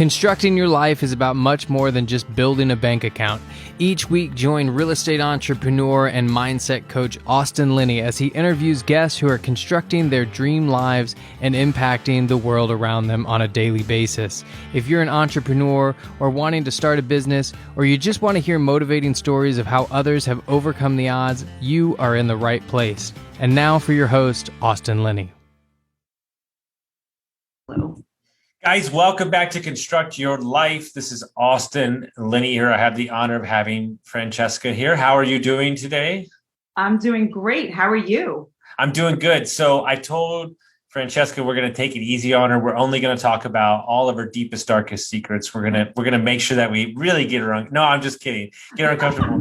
Constructing your life is about much more than just building a bank account. Each week, join real estate entrepreneur and mindset coach Austin Linney as he interviews guests who are constructing their dream lives and impacting the world around them on a daily basis. If you're an entrepreneur or wanting to start a business, or you just want to hear motivating stories of how others have overcome the odds, you are in the right place. And now for your host, Austin Linney. Hello. Guys, welcome back to Construct Your Life. This is Austin Linney here. I have the honor of having Francesca here. How are you doing today? I'm doing great. How are you? I'm doing good. So I told Francesca we're going to take it easy on her. We're only going to talk about all of her deepest, darkest secrets. We're going to make sure that we really get her no, I'm just kidding. Get her uncomfortable.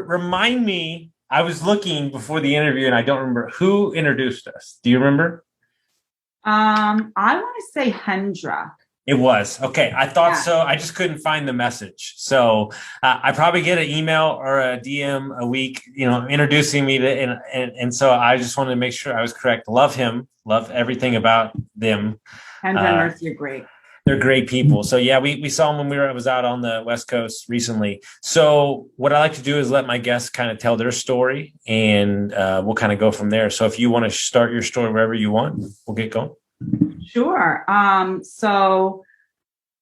Remind me, I was looking before the interview and I don't remember who introduced us. Do you remember? I want to say Hendra. It was. Okay. I thought so. I just couldn't find the message. So I probably get an email or a DM a week, introducing me to, and so I just wanted to make sure I was correct. Love him. Love everything about them. Hendra and Mercy are great. They're great people. So yeah, we saw them when I was out on the West Coast recently. So what I like to do is let my guests kind of tell their story, and we'll kind of go from there. So if you want to start your story wherever you want, we'll get going. Sure. So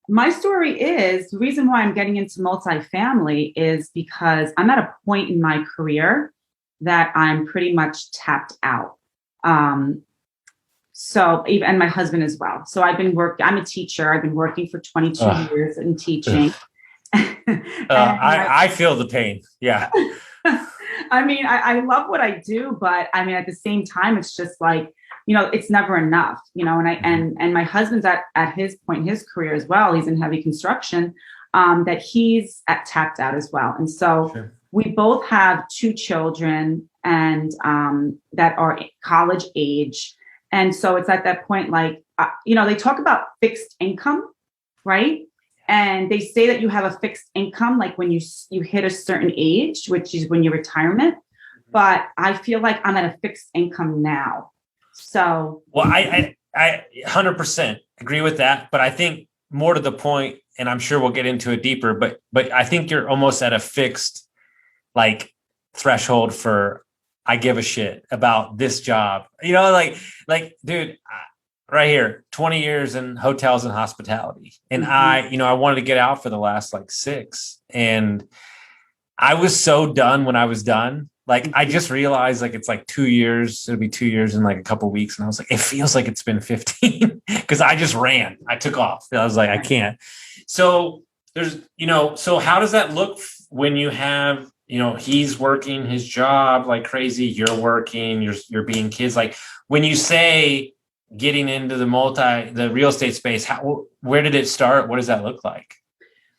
my story is, the reason why I'm getting into multifamily is because I'm at a point in my career that I'm pretty much tapped out. And my husband as well. So I'm a teacher. I've been working for 22 years in teaching. I feel the pain. Yeah. I mean, I love what I do, but I mean, at the same time, it's just like, it's never enough, and my husband's at his point in his career as well. He's in heavy construction, that he's tapped out as well. And so we both have two children and that are college age. And so it's at that point, like, they talk about fixed income, right? And they say that you have a fixed income, like when you hit a certain age, which is when you're retirement. But I feel like I'm at a fixed income now. So, well, I 100% agree with that. But I think more to the point, and I'm sure we'll get into it deeper, but I think you're almost at a fixed, like, threshold for, I give a shit about this job, like, dude, right here, 20 years in hotels and hospitality. And I wanted to get out for the last 6. And I was so done when I was done. Like, I just realized it's 2 years. It'll be 2 years in a couple of weeks. And I was like, it feels like it's been 15 because I just ran. I took off. I was like, I can't. So there's, so how does that look when you have, he's working his job like crazy. You're working, you're being kids. Like, when you say getting into the real estate space, where did it start? What does that look like?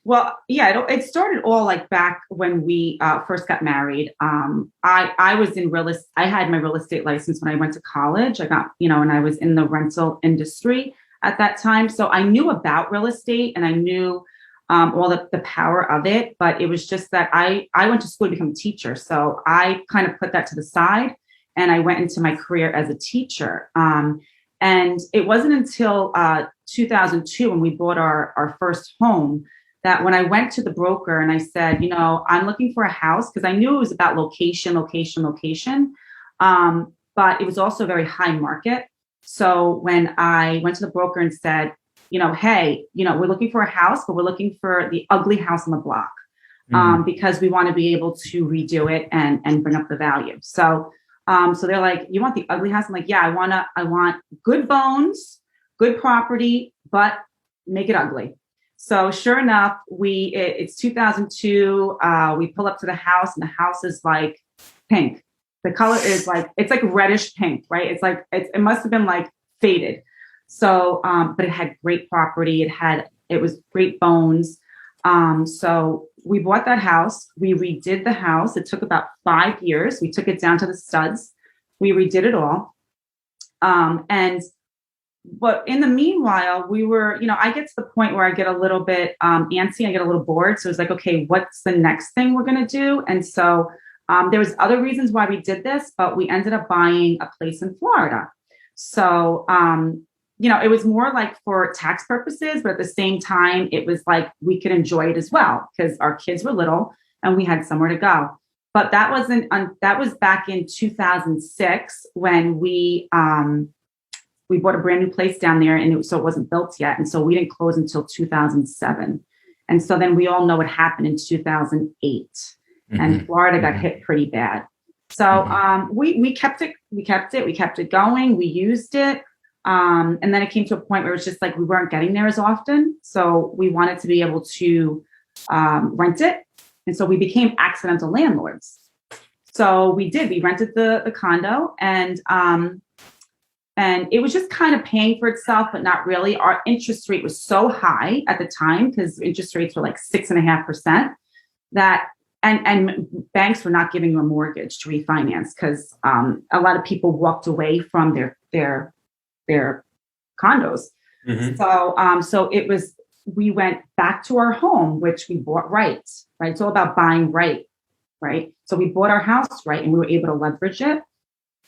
Well, yeah, it started all back when we first got married. I was in I had my real estate license when I went to college. I got, and I was in the rental industry at that time. So I knew about real estate and I knew all the power of it, but it was just that I went to school to become a teacher. So I kind of put that to the side and I went into my career as a teacher. And it wasn't until 2002 when we bought our first home that when I went to the broker and I said, I'm looking for a house, because I knew it was about location. But it was also a very high market. So when I went to the broker and said, hey, we're looking for a house, but we're looking for the ugly house on the block, because we want to be able to redo it and bring up the value. So they're like, you want the ugly house? I'm like, yeah, I want good bones, good property, but make it ugly. So sure enough, it's 2002. We pull up to the house and the house is like pink. The color is it's like reddish pink, right? It's like, it must have been faded. So, but it had great property. It was great bones. So we bought that house. We redid the house. It took about 5 years. We took it down to the studs. We redid it all. But in the meanwhile, we were, I get to the point where I get a little bit antsy. I get a little bored. So it's like, okay, what's the next thing we're going to do? And so there was other reasons why we did this, but we ended up buying a place in Florida. So it was more like for tax purposes, but at the same time, it was like we could enjoy it as well because our kids were little and we had somewhere to go. But that was back in 2006 when we bought a brand new place down there, and so it wasn't built yet, and so we didn't close until 2007. And so then we all know what happened in 2008, and Florida got hit pretty bad. So we kept it going. We used it. And then it came to a point where it was just like we weren't getting there as often. So we wanted to be able to rent it. And so we became accidental landlords. So we rented the condo, and it was just kind of paying for itself, but not really. Our interest rate was so high at the time because interest rates were like 6.5%, that and banks were not giving you a mortgage to refinance because a lot of people walked away from their condos. So it was, we went back to our home, which we bought right. It's all about buying right. So we bought our house right, and we were able to leverage it.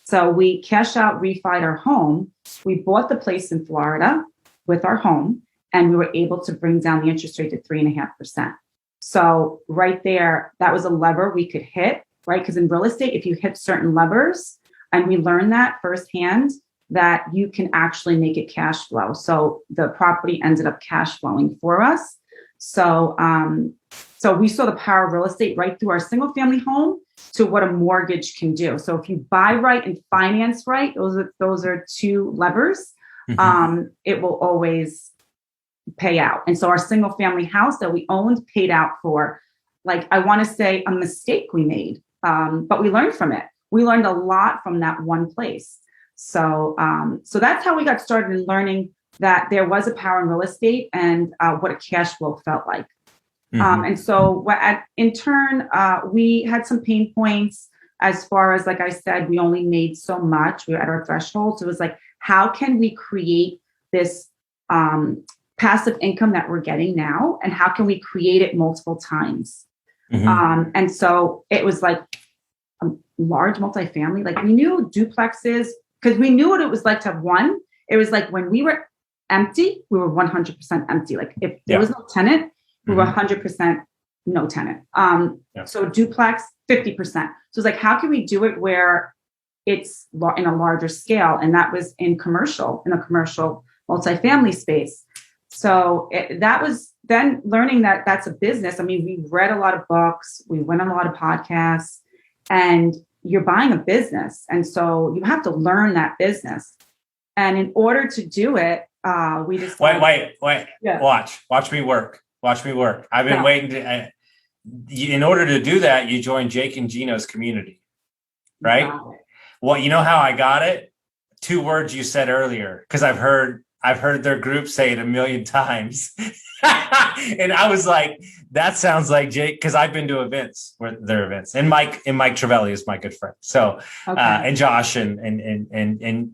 So we cashed out, refied our home. We bought the place in Florida with our home, and we were able to bring down the interest rate to 3.5%. So right there, that was a lever we could hit, right? Because in real estate, if you hit certain levers, and we learned that firsthand, that you can actually make it cash flow. So the property ended up cash flowing for us. So we saw the power of real estate right through our single family home to what a mortgage can do. So if you buy right and finance right, those are two levers. It will always pay out. And so our single family house that we owned paid out for, like, I want to say a mistake we made, but we learned from it. We learned a lot from that one place. So that's how we got started in learning that there was a power in real estate and what a cash flow felt like. And so in turn, we had some pain points as far as, like I said, we only made so much. We were at our threshold. So it was like, how can we create this passive income that we're getting now? And how can we create it multiple times? And so it was like a large multifamily. Like, we knew duplexes because we knew what it was like to have one. It was like when we were empty, we were 100% empty. Like if there was no tenant, we were 100% no tenant. So duplex, 50%. So it's like, how can we do it where it's in a larger scale? And that was in a commercial multifamily space. So that was then learning that that's a business. I mean, we read a lot of books, we went on a lot of podcasts, and you're buying a business. And so you have to learn that business. And in order to do it, we just wait. Yeah. Watch me work. I've been waiting in order to do that, you join Jake and Gino's community, right? Well, you know how I got it? 2 words you said earlier, because I've heard their group say it a million times. And I was like, that sounds like Jake, because I've been to events where their events, and Mike Travelli is my good friend. So, and Josh and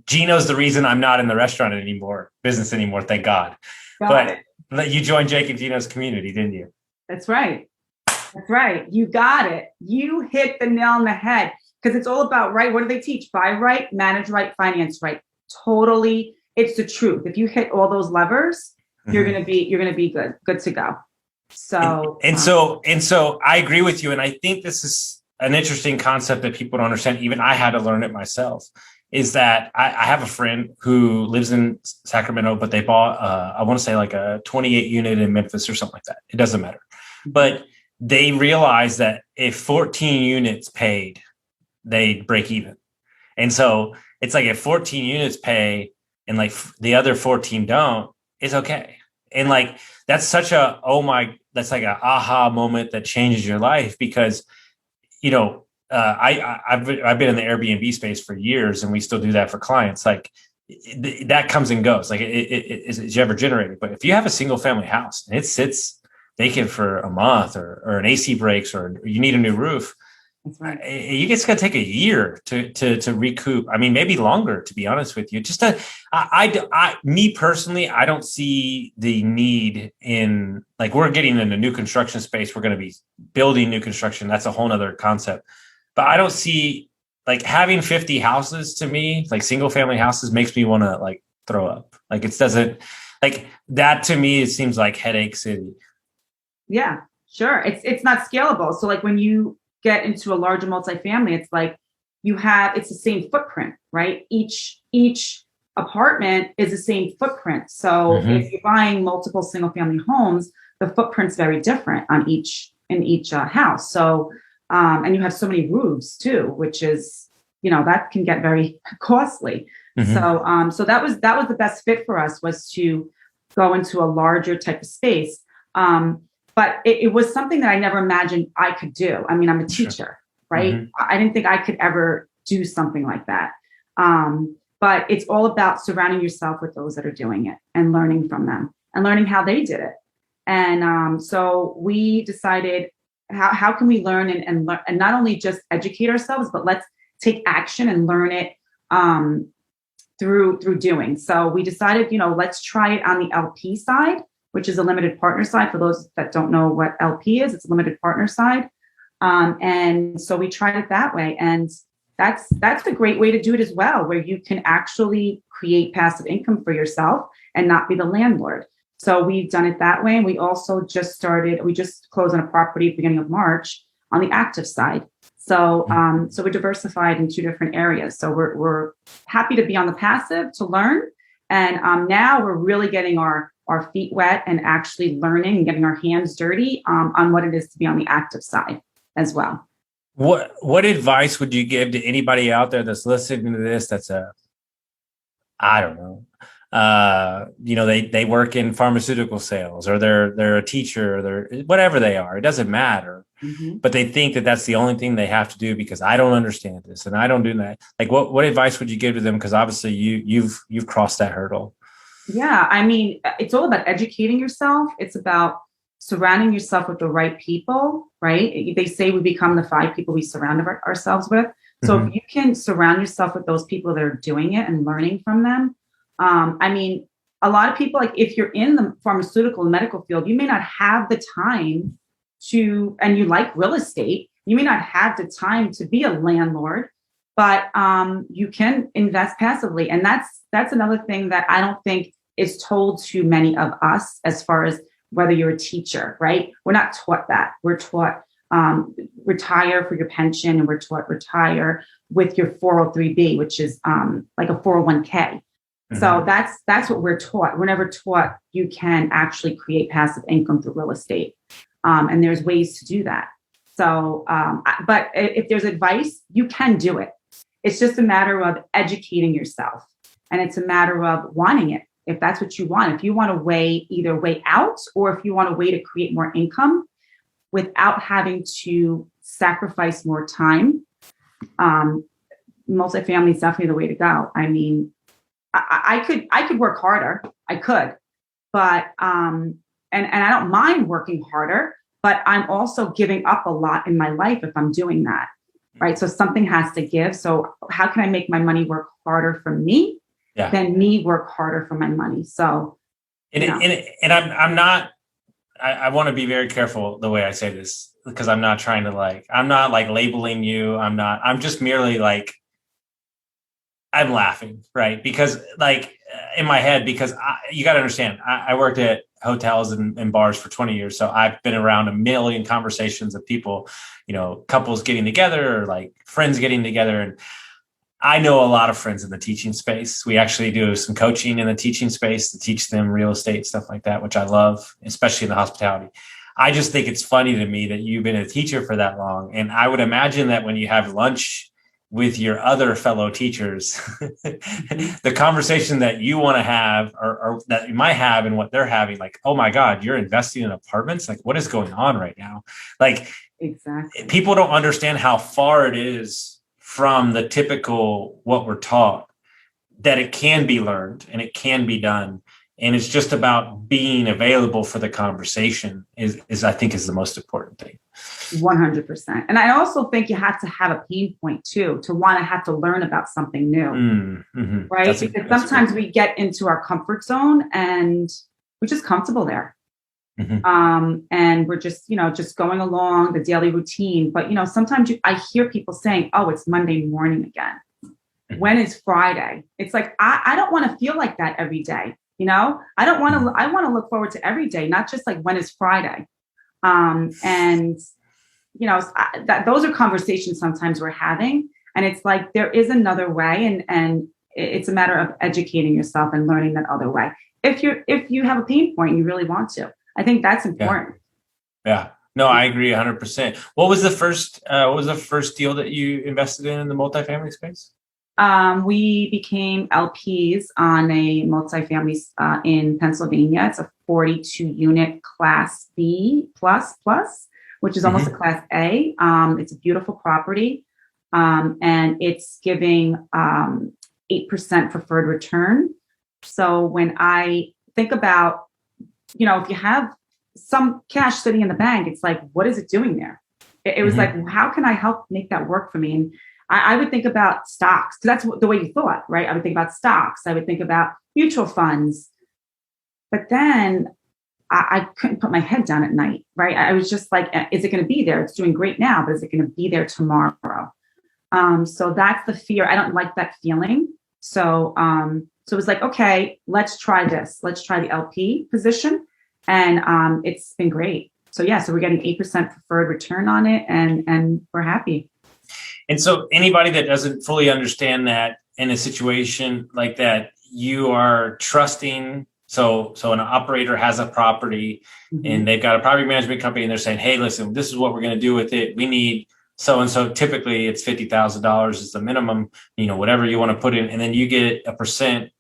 Gino's the reason I'm not in the restaurant business anymore. Thank God. But you joined Jake and Gino's community, didn't you? That's right. You got it. You hit the nail on the head, because it's all about right. What do they teach? Buy right, manage right, finance right. Totally. It's the truth. If you hit all those levers, you're going to be good to go. So, so I agree with you. And I think this is an interesting concept that people don't understand. Even I had to learn it myself, is that I have a friend who lives in Sacramento, but they bought, I want to say like a 28 unit in Memphis or something like that. It doesn't matter. But they realized that if 14 units paid, they'd break even. And so it's like if 14 units pay and like the other 14 don't, it's okay. And like, that's such a, that's like an aha moment that changes your life, because, you know, I've been in the Airbnb space for years, and we still do that for clients. Like that comes and goes, like it's ever generated. But if you have a single family house and it sits vacant for a month, or an AC breaks, or you need a new roof, right, it's going to take a year to recoup. I mean, maybe longer, to be honest with you. Me personally, I don't see the need in, like, we're getting into new construction space. We're going to be building new construction. That's a whole nother concept. But I don't see, like, having 50 houses, to me, like single family houses, makes me want to like throw up. Like it doesn't, like that to me, it seems like headache city. Yeah, sure. It's not scalable. So like when you get into a larger multifamily, it's like it's the same footprint, right? Each apartment is the same footprint. So if you're buying multiple single family homes, the footprint's very different in each house. So, and you have so many roofs too, which is, that can get very costly. So that was the best fit for us, was to go into a larger type of space. But it was something that I never imagined I could do. I mean, I'm a teacher, right? I didn't think I could ever do something like that. But it's all about surrounding yourself with those that are doing it and learning from them and learning how they did it. And so we decided, how can we learn and learn, and not only just educate ourselves, but let's take action and learn it through doing. So we decided, let's try it on the LP side, which is a limited partner side. For those that don't know what LP is, it's a limited partner side. And so we tried it that way. And that's a great way to do it as well, where you can actually create passive income for yourself and not be the landlord. So we've done it that way. And we also just closed on a property at the beginning of March on the active side. So so we're diversified in two different areas. So we're happy to be on the passive to learn. And now we're really getting our feet wet and actually learning and getting our hands dirty on what it is to be on the active side as well. What advice would you give to anybody out there that's listening to this? That's I don't know. They work in pharmaceutical sales, or they're a teacher, or they're whatever they are. It doesn't matter. But they think that that's the only thing they have to do because I don't understand this and I don't do that. Like what advice would you give to them? Because obviously you've crossed that hurdle. Yeah, I mean, it's all about educating yourself. It's about surrounding yourself with the right people, right? They say we become the 5 people we surround ourselves with. So if you can surround yourself with those people that are doing it and learning from them. I mean, a lot of people, like if you're in the pharmaceutical and medical field, you may not have the time and you like real estate, you may not have the time to be a landlord, but you can invest passively. And that's another thing that I don't think is told to many of us, as far as whether you're a teacher, right? We're not taught that. We're taught retire for your pension, and we're taught retire with your 403B, which is like a 401k. So that's what we're taught. We're never taught you can actually create passive income through real estate. And there's ways to do that. So, but if there's advice, you can do it. It's just a matter of educating yourself, and it's a matter of wanting it. If that's what you want, if you want to either way out, or if you want a way to create more income without having to sacrifice more time, multifamily is definitely the way to go. I mean, I could work harder. I could, but and I don't mind working harder, but I'm also giving up a lot in my life if I'm doing that, right? So something has to give. So how can I make my money work harder for me than me work harder for my money? So, I'm not. I want to be very careful the way I say this, because I'm not trying to I'm not labeling you. I'm just merely I'm laughing, right? Because in my head, because you got to understand, I worked at hotels and bars for 20 years. So I've been around a million conversations of people, couples getting together, or friends getting together. And I know a lot of friends in the teaching space. We actually do some coaching in the teaching space to teach them real estate, stuff like that, which I love, especially in the hospitality. I just think it's funny to me that you've been a teacher for that long. And I would imagine that when you have lunch with your other fellow teachers, the conversation that you want to have, or that you might have, and what they're having, oh my God, you're investing in apartments. What is going on right now? Exactly. People don't understand how far it is from the typical, what we're taught, that it can be learned and it can be done. And it's just about being available for the conversation is I think is the most important thing. 100%. And I also think you have to have a pain point too, to want to have to learn about something new, right? Because sometimes we get into our comfort zone and we're just comfortable there. And we're just, just going along the daily routine. But, sometimes I hear people saying, oh, it's Monday morning again. when is Friday? It's like, I don't want to feel like that every day. I want to look forward to every day, not just like, when is Friday? And those are conversations sometimes we're having, and it's like, there is another way. And it's a matter of educating yourself and learning that other way. If you have a pain point, you really want to, I think that's important. Yeah. No, I agree 100%. What was the first deal that you invested in the multifamily space? We became LPs on a multifamily in Pennsylvania. It's a 42 unit Class B plus, which is almost a Class A. It's a beautiful property, and it's giving 8% preferred return. So when I think about, if you have some cash sitting in the bank, it's like, what is it doing there? It was like, how can I help make that work for me? And I would think about stocks, because that's the way you thought, right? I would think about stocks. I would think about mutual funds. But then I couldn't put my head down at night, right? I was just like, is it going to be there? It's doing great now, but is it going to be there tomorrow? So that's the fear. I don't like that feeling. So it was like, okay, let's try this. Let's try the LP position. And it's been great. So so we're getting 8% preferred return on it, and we're happy. And so anybody that doesn't fully understand that in a situation like that, you are trusting. So an operator has a property and they've got a property management company, and they're saying, hey, listen, this is what we're going to do with it. We need so-and-so. Typically it's $50,000 is the minimum, whatever you want to put in. And then you get a percent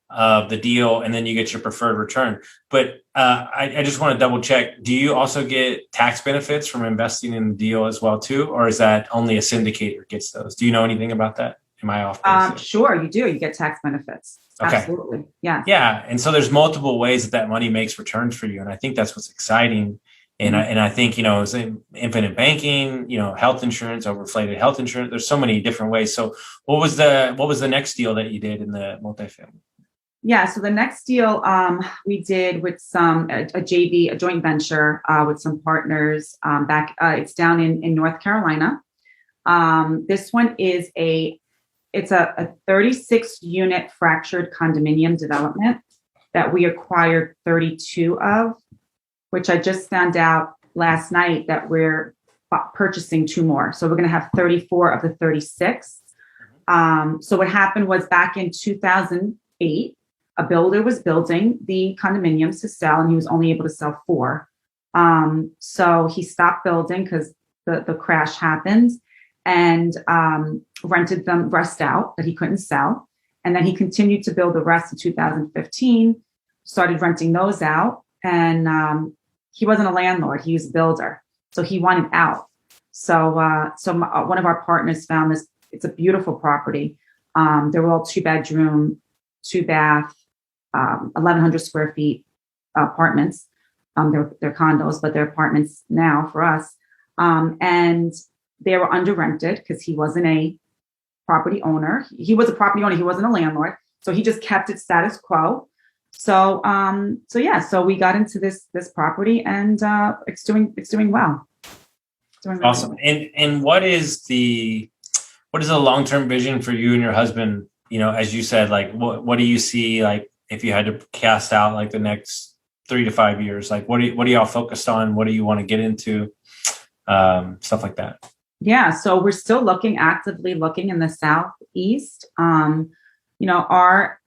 of the deal, and then you get your preferred return. But I just want to double check. Do you also get tax benefits from investing in the deal as well too? Or is that only a syndicator gets those? Do you know anything about that? Am I off? Sure, you do. You get tax benefits. Okay. Absolutely. Yeah. Yeah. And so there's multiple ways that money makes returns for you. And I think that's what's exciting. And I think, it's infinite banking, health insurance, overinflated health insurance. There's so many different ways. So what was the next deal that you did in the multifamily? Yeah. So the next deal we did with a JV, a joint venture with some partners back. It's down in North Carolina. This one is it's a 36 unit fractured condominium development that we acquired 32 of, which I just found out last night that we're purchasing 2 more. So we're going to have 34 of the 36. So what happened was, back in 2008, a builder was building the condominiums to sell, and he was only able to sell 4. So he stopped building because the crash happened, and rented them rest out that he couldn't sell. And then he continued to build the rest in 2015, started renting those out. And he wasn't a landlord, he was a builder. So he wanted out. So one of our partners found this. It's a beautiful property. They're all 2-bedroom, 2-bath, 1,100 square feet apartments. They're condos, but they're apartments now for us. And they were under rented because he wasn't a property owner. He was a property owner. He wasn't a landlord. So he just kept it status quo. So we got into this property, and it's doing well. Awesome. And what is the long-term vision for you and your husband? As you said, like what do you see, like if you had to cast out like the next 3 to 5 years, like what are y'all focused on? What do you want to get into? Stuff like that. Yeah. So we're still actively looking in the Southeast.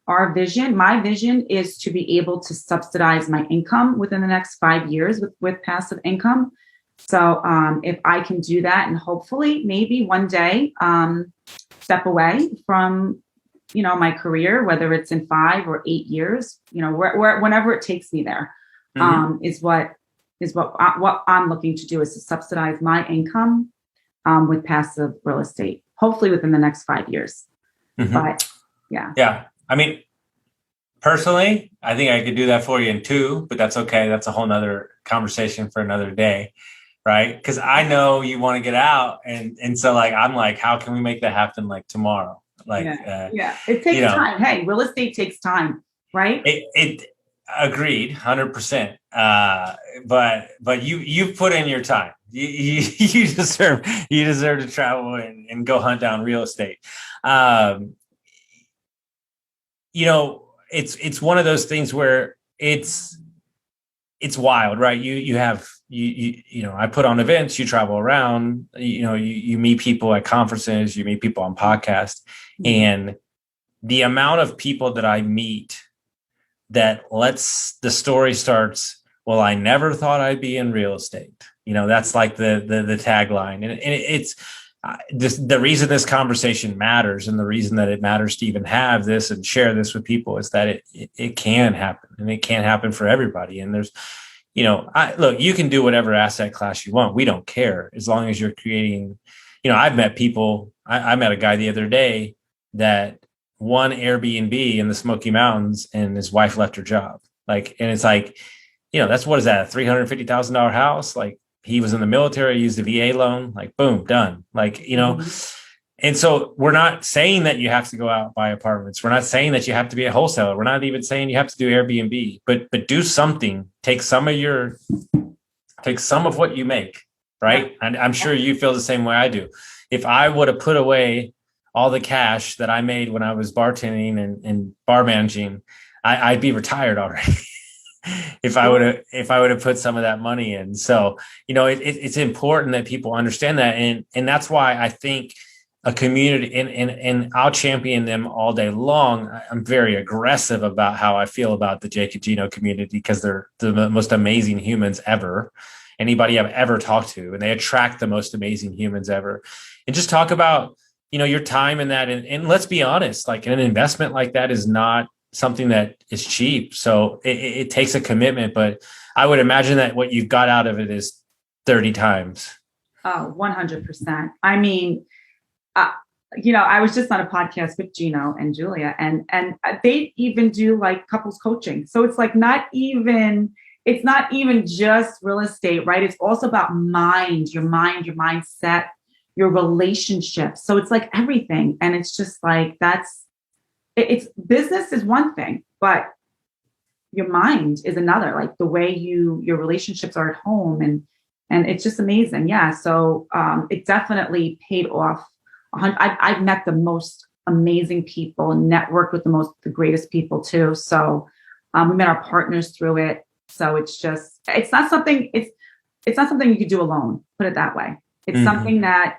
Our vision, my vision, is to be able to subsidize my income within the next 5 years with passive income. So if I can do that, and hopefully maybe one day step away from, my career, whether it's in 5 or 8 years, whenever it takes me there, is what I'm looking to do, is to subsidize my income with passive real estate, hopefully within the next 5 years. But yeah. Yeah. I mean, personally, I think I could do that for you in 2, but that's okay. That's a whole nother conversation for another day. Right. Because I know you want to get out. And so like, I'm like, how can we make that happen like tomorrow? Like, it takes time. Hey, real estate takes time. Right. It agreed 100%. But you put in your time. You deserve to travel and go hunt down real estate. it's one of those things where it's wild, right? You have, I put on events, you travel around, you meet people at conferences, you meet people on podcasts, and the amount of people that I meet that the story starts, well, I never thought I'd be in real estate. That's like the tagline. And it's the reason this conversation matters, and the reason that it matters to even have this and share this with people, is that it can happen, and it can happen for everybody. And there's, look, you can do whatever asset class you want. We don't care, as long as you're creating, I've met people. I met a guy the other day that won Airbnb in the Smoky Mountains, and his wife left her job. And it's like, that's, what is that, a $350,000 house? Like, he was in the military, used a VA loan, like, boom, done. And so we're not saying that you have to go out and buy apartments. We're not saying that you have to be a wholesaler. We're not even saying you have to do Airbnb, but do something. Take some of what you make, right? And I'm sure you feel the same way I do. If I would have put away all the cash that I made when I was bartending and bar managing, I'd be retired already. if I would have put some of that money in. So, it's important that people understand that. And that's why I think a community, and I'll champion them all day long. I'm very aggressive about how I feel about the Jake and Gino community, because they're the most amazing humans ever, anybody I've ever talked to, and they attract the most amazing humans ever. And just talk about, your time in that. And let's be honest, like, an investment like that is not something that is cheap. So it takes a commitment, but I would imagine that what you've got out of it is 30 times. Oh, 100%. I mean, I was just on a podcast with Gino and Julia, and they even do like couples coaching. So it's like it's not even just real estate, right? It's also about your mindset, your relationships. So it's like everything. And it's just like, it's business is one thing, but your mind is another, like the way your relationships are at home. And it's just amazing. Yeah. So it definitely paid off. I've met the most amazing people and networked with the greatest people too. So we met our partners through it. So it's not something you could do alone, put it that way. It's something that,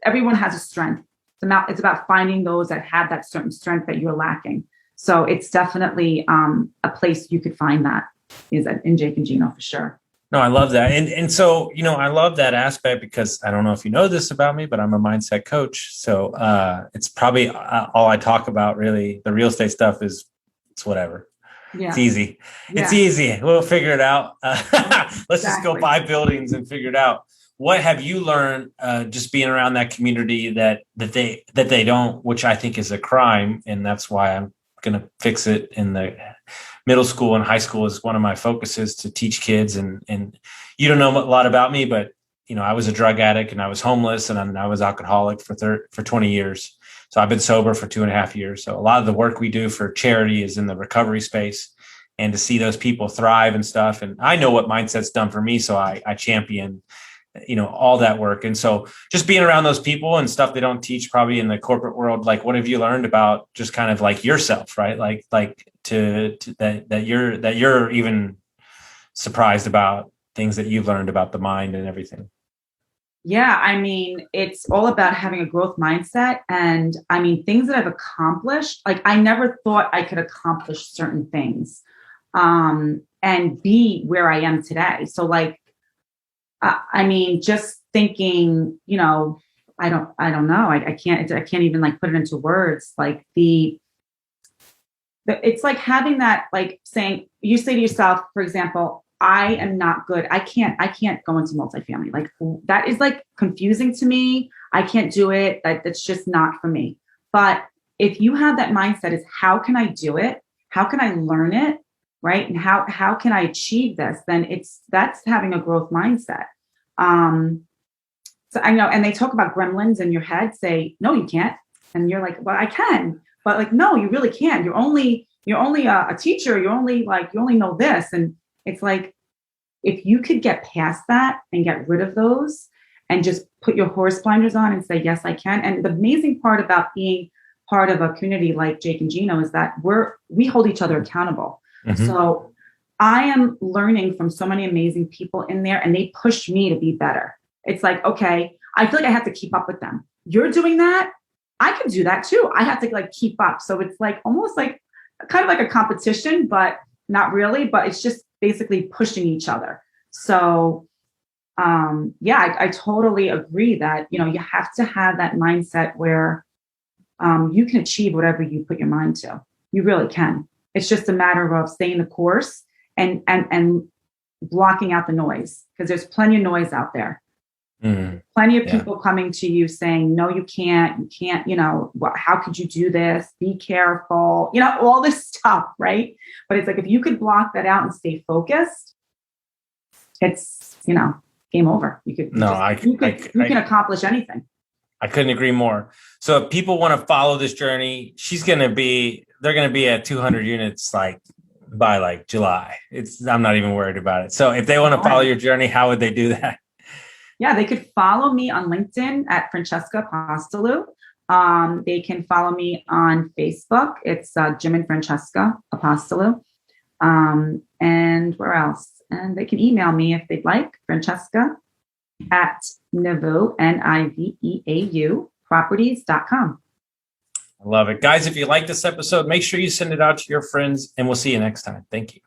everyone has a strength. It's about finding those that have that certain strength that you're lacking. So it's definitely a place you could find that is in Jake and Gino for sure. No, I love that. And so, I love that aspect, because I don't know if you know this about me, but I'm a mindset coach. So it's probably all I talk about, really. The real estate stuff it's whatever. Yeah. It's easy. Yeah. It's easy. We'll figure it out. Let's just go buy buildings and figure it out. What have you learned just being around that community that they don't, which I think is a crime, and that's why I'm going to fix it in the middle school and high school is one of my focuses, to teach kids. And you don't know a lot about me, but I was a drug addict, and I was homeless, and I was alcoholic for 20 years. So I've been sober for 2.5 years. So a lot of the work we do for charity is in the recovery space, and to see those people thrive and stuff. And I know what mindset's done for me. So I champion all that work. And so just being around those people and stuff they don't teach probably in the corporate world, like, what have you learned about just kind of like yourself, right? Like that you're even surprised about things that you've learned about the mind and everything. Yeah. I mean, it's all about having a growth mindset. And I mean, things that I've accomplished, like I never thought I could accomplish certain things and be where I am today. So like, I mean, just thinking, I don't know. I can't even like put it into words. Like it's like having that, like saying, you say to yourself, for example, I am not good. I can't go into multifamily. Like that is like confusing to me. I can't do it. That's just not for me. But if you have that mindset, is how can I do it? How can I learn it? Right. And how can I achieve this? Then that's having a growth mindset. So I know, and they talk about gremlins in your head, say, no, you can't. And you're like, well, I can, but like, no, you really can't. You're only a teacher. You only know this. And it's like, if you could get past that and get rid of those and just put your horse blinders on and say, yes, I can. And the amazing part about being part of a community like Jake and Gino is that we hold each other accountable. Mm-hmm. So I am learning from so many amazing people in there, and they push me to be better. It's like, okay, I feel like I have to keep up with them. You're doing that. I can do that too. I have to like keep up. So it's like almost like kind of like a competition, but not really, but it's just basically pushing each other. So I totally agree that, you have to have that mindset where you can achieve whatever you put your mind to. You really can. It's just a matter of staying the course and blocking out the noise, because there's plenty of noise out there. Mm-hmm. Plenty of people coming to you saying, no, you can't, how could you do this? Be careful, all this stuff, right? But it's like, if you could block that out and stay focused, it's, game over. You can accomplish anything. I couldn't agree more. So if people want to follow this journey, they're going to be at 200 units by July. I'm not even worried about it. So if they want to follow your journey, how would they do that? Yeah, they could follow me on LinkedIn at Francesca Apostolou. They can follow me on Facebook. It's Jim and Francesca Apostolou. And where else? And they can email me if they'd like, Francesca at Niveau, Niveau, properties.com. I love it. Guys, if you like this episode, make sure you send it out to your friends, and we'll see you next time. Thank you.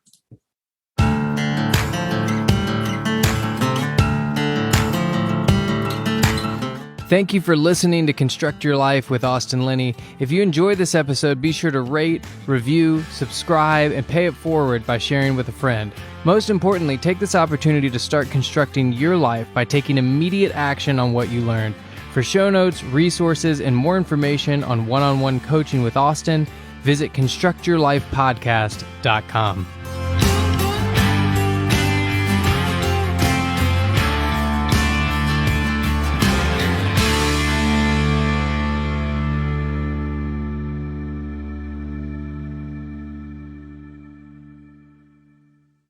Thank you for listening to Construct Your Life with Austin Linney. If you enjoyed this episode, be sure to rate, review, subscribe, and pay it forward by sharing with a friend. Most importantly, take this opportunity to start constructing your life by taking immediate action on what you learned. For show notes, resources, and more information on one-on-one coaching with Austin, visit constructyourlifepodcast.com.